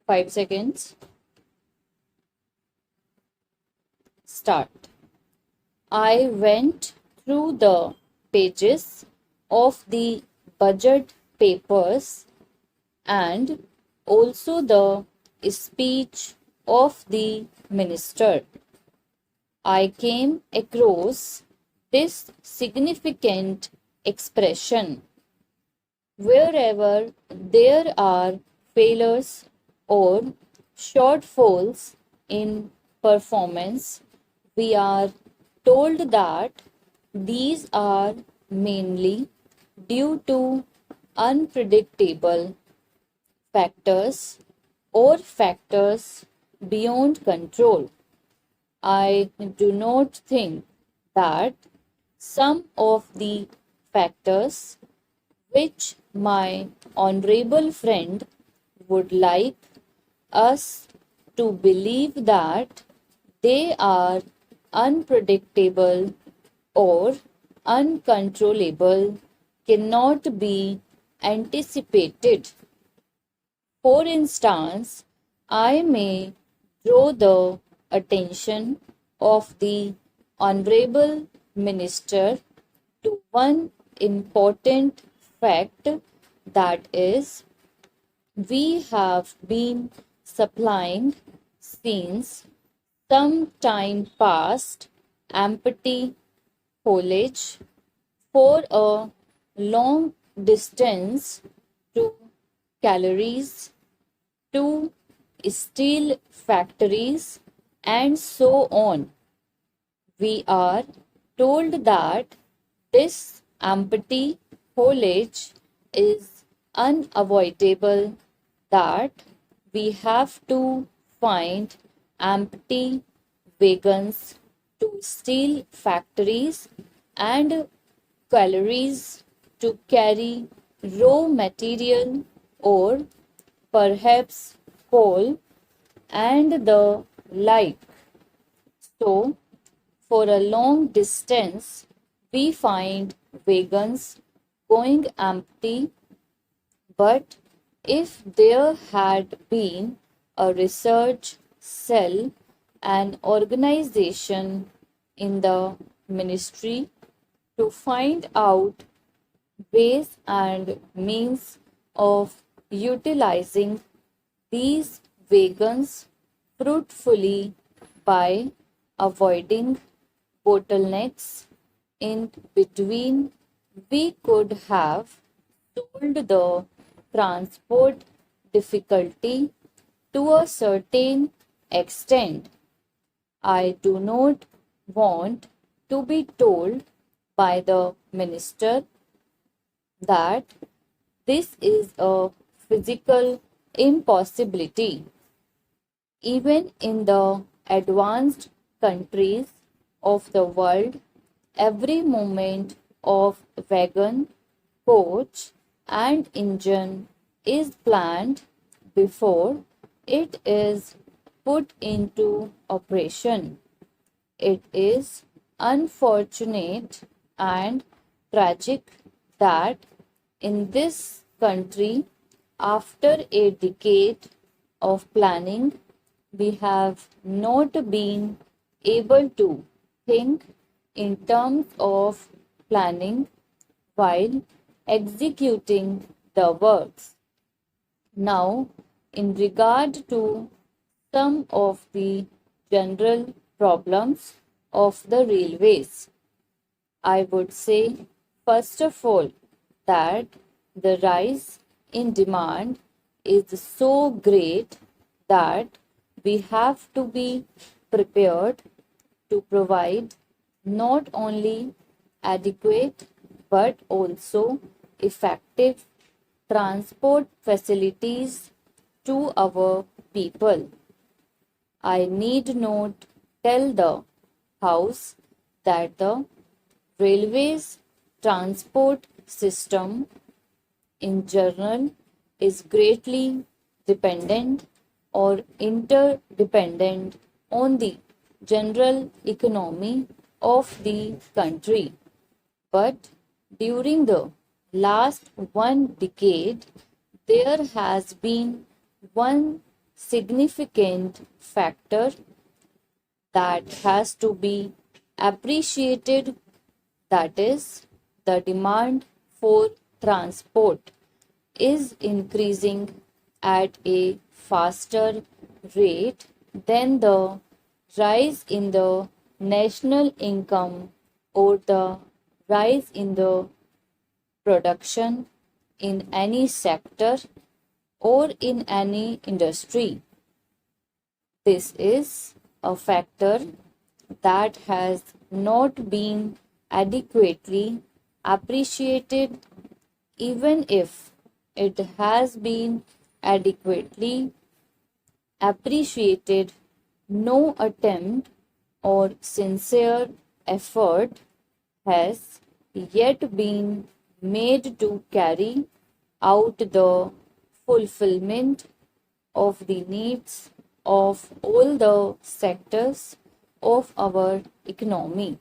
5 seconds. Start. I went through the pages of the budget papers and also the speech of the minister. I came across this significant expression: wherever there are failures or shortfalls in performance, we are told that these are mainly due to unpredictable factors or factors beyond control. I do not think that some of the factors which my honorable friend would like us to believe that they are unpredictable or uncontrollable cannot be anticipated. For instance, I may draw the attention of the Honorable Minister to one important fact, that is, we have been supplying since some time past empty foliage for a long distance to calories, to steel factories, and so on. We are told that this empty foliage is unavoidable, that we have to find empty wagons to steel factories and galleries to carry raw material or perhaps coal and the like. So, for a long distance, we find wagons going empty, but if there had been a research cell, an organization in the ministry to find out ways and means of utilizing these wagons fruitfully by avoiding bottlenecks in between, we could have solved the transport difficulty to a certain extent. I do not want to be told by the minister that this is a physical impossibility. Even in the advanced countries of the world, every movement of wagon, coach, and engine is planned before it is put into operation. It is unfortunate and tragic that in this country, after a decade of planning, we have not been able to think in terms of planning while executing the works. Now, in regard to some of the general problems of the railways, I would say, first of all, that the rise in demand is so great that we have to be prepared to provide not only adequate but also effective transport facilities to our people. I need not tell the House that the railways transport system in general is greatly dependent or interdependent on the general economy of the country. But during the last one decade, there has been one significant factor that has to be appreciated, that is, the demand for transport is increasing at a faster rate than the rise in the national income or the rise in the production in any sector or in any industry. This is a factor that has not been adequately appreciated, even if it has been adequately appreciated. No attempt or sincere effort has yet been made to carry out the fulfillment of the needs of all the sectors of our economy.